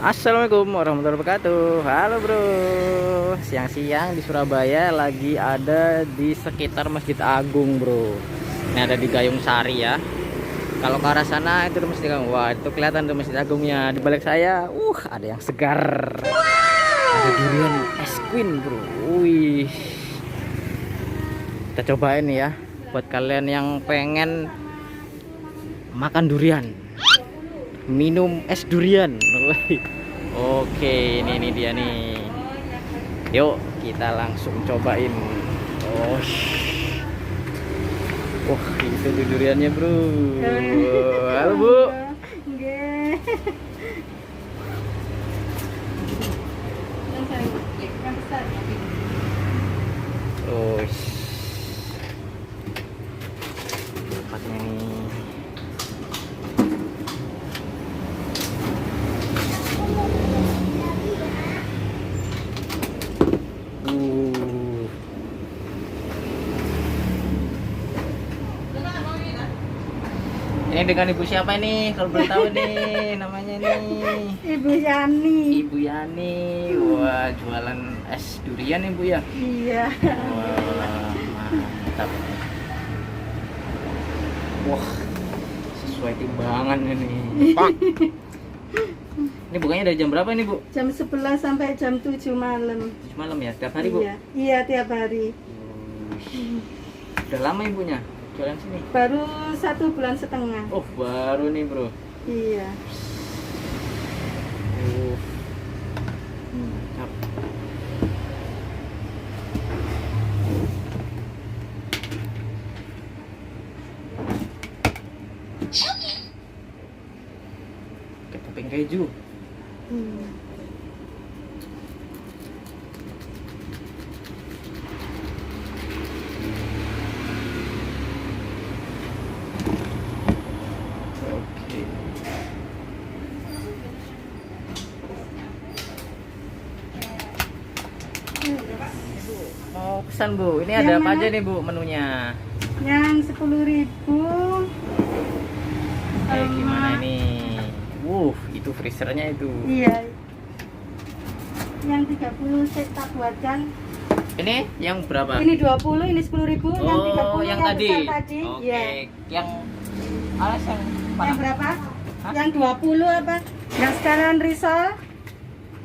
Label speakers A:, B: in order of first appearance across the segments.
A: Assalamualaikum warahmatullahi wabarakatuh. Halo bro. Siang-siang di Surabaya lagi ada di sekitar Masjid Agung bro. Ini ada di Gayung Sari ya. Kalau ke arah sana itu Masjid Agung. Wah itu kelihatan tuh Masjid Agungnya. Di balik saya, ada yang segar. Ada durian es queen bro. Wih. Kita cobain ya. Buat kalian yang pengen makan durian, minum es durian. Oke, ini dia nih. Yuk kita langsung cobain. Itu tuh duriannya bro. Halo bu. Tempatnya nih. Ini dengan ibu siapa nih? Kalau boleh tahu nih namanya nih.
B: Ibu Yani.
A: Ibu Yani. Wah, jualan es durian nih Bu ya?
B: Iya.
A: Wah, mantap. Wah, sesuai timbangan ini. Ini bukanya dari jam berapa nih Bu?
B: Jam 11 sampai jam 7 malam.
A: 7 malam ya? Tiap hari Bu?
B: Iya, tiap hari.
A: Udah lama ibunya jualan sini?
B: Baru 1,5 bulan.
A: Oh, baru nih bro.
B: Iya.
A: Mantap. Kayak topping keju. Mau pesan Bu, ini ada apa aja nih Bu menunya?
B: Yang 10.000.
A: Kayak gimana ini? Itu freezernya itu.
B: Iya. Yang 30 saya tak buatkan.
A: Ini yang berapa?
B: Ini 20, ini 10.000, yang 30
A: yang
B: yang
A: tadi.
B: besar tadi.
A: Oke.
B: Iya.
A: Yang alas yang mana?
B: Yang berapa?
A: Hah?
B: Yang 20 apa? Yang sekarang risol.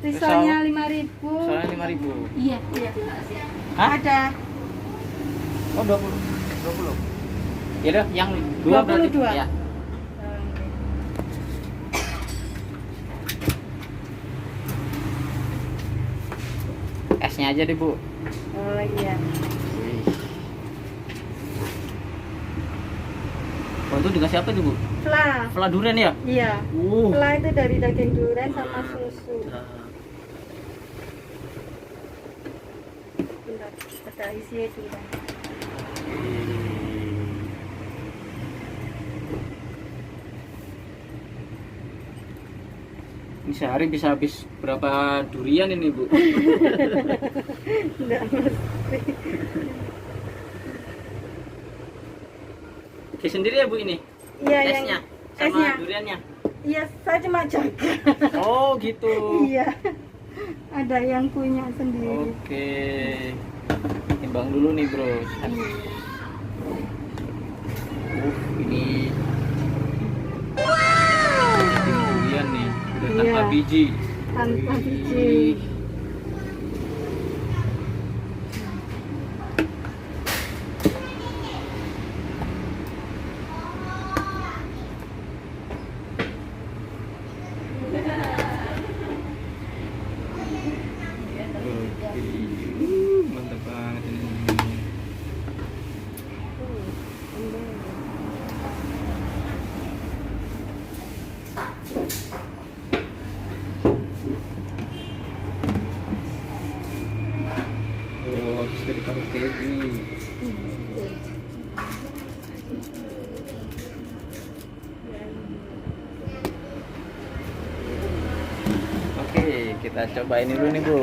B: Risolnya 5.000.
A: Soalnya 5.000.
B: Iya.
A: Hah?
B: Ada.
A: Oh 20. Ya udah, yang 2 berarti.
B: 22.
A: Ya. Esnya aja deh Bu.
B: Oh iya.
A: Oh, itu dikasih apa nih Bu?
B: Fla.
A: Fla durian ya?
B: Iya. Fla itu dari daging durian sama susu. Bentar, ada isinya durian.
A: Ini sehari bisa habis berapa durian ini Bu?
B: Enggak mesti.
A: Oke sendiri ya Bu ini?
B: Iya,
A: Esnya sama
B: esnya.
A: duriannya?
B: Iya, saya cuma jaga.
A: Oh gitu.
B: Iya. Ada yang punya sendiri.
A: Oke. Timbang dulu nih bro. Ini durian nih. Udah tanpa biji.
B: Tanpa biji.
A: Mantap banget ini. Sudah ditaruh keju. Oke, kita cobain dulu nih Bu.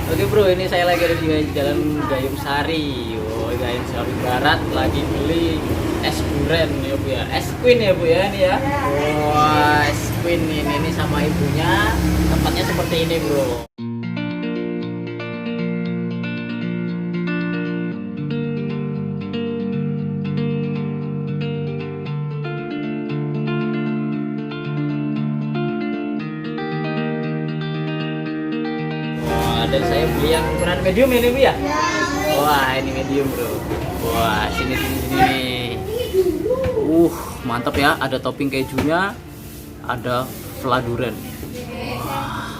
A: Oke bro, ini saya lagi ada di Jalan Gayung Sari. Gayung Sari Barat, lagi beli es durian ya Bu ya, es queen ya Bu ya ini ya. Wah, es queen ini sama ibunya, tempatnya seperti ini bro. Wah, dan saya beli yang ukuran medium ini Bu ya. Wah, ini medium bro. Wah, sini nih. Mantap ya, ada topping kejunya, ada fladuren. Wah.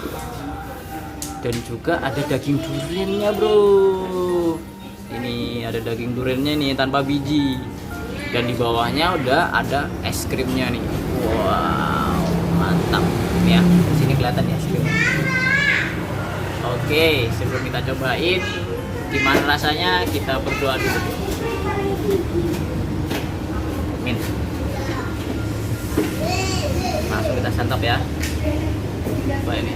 A: Dan juga ada daging duriannya bro. Ini ada daging duriannya nih tanpa biji. Dan di bawahnya udah ada es krimnya nih. Wow, mantap ya. Sini kelihatan ya es krimnya. Oke, sebelum kita cobain gimana rasanya, kita berdoa dulu. Amin. Langsung kita santap ya. Coba ini.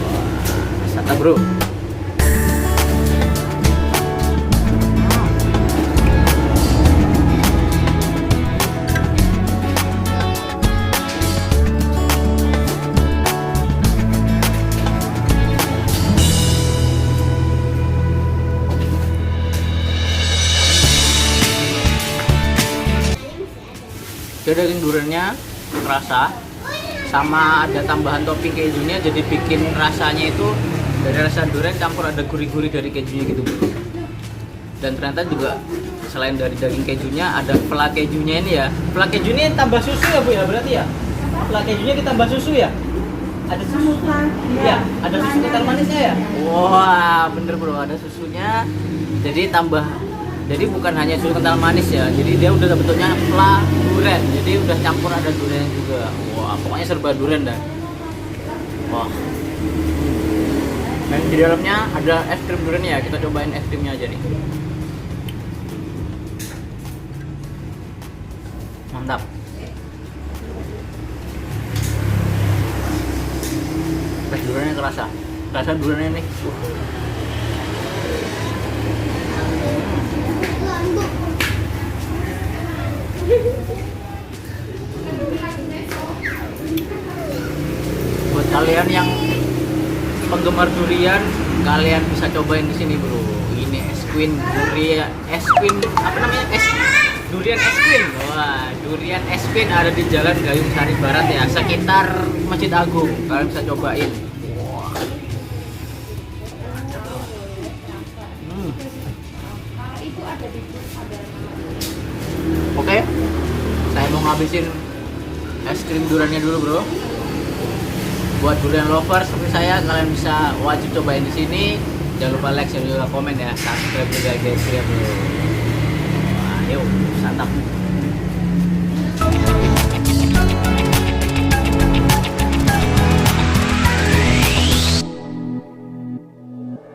A: Wah, santap bro. Jadi daging duriannya kerasa, sama ada tambahan topping kejunya, jadi bikin rasanya itu dari rasa durian campur ada gurih-gurih dari kejunya gitu. Dan ternyata juga selain dari daging kejunya ada pela kejunya ini ya. Pela kejunya tambah susu ya Bu ya, berarti ya? Pela kejunya ditambah susu ya? Ada susu? Ya, ada susu kental manisnya ya? Wah, bener bro, ada susunya. Jadi bukan hanya susu kental manis ya, jadi dia udah bentuknya pla durian, jadi udah campur ada durian juga. Wah, pokoknya serba durian dah. Wah. Dan di dalamnya ada es krim durian ya, kita cobain es krimnya aja nih. Mantap. Es duriannya kerasa duriannya nih. Buat kalian yang penggemar durian, kalian bisa cobain di sini bro. Ini es queen durian, es queen apa namanya? Durian es queen. Wah, durian es queen ada di Jalan Gayung Sari Barat ya, sekitar Masjid Agung. Kalian bisa cobain. Wah. Oke, saya mau ngabisin es krim duriannya dulu bro. Buat durian lover seperti saya, kalian bisa wajib cobain di sini. Jangan lupa like, share, juga komen ya. Subscribe juga guys ya bro. Wah, yuk santap.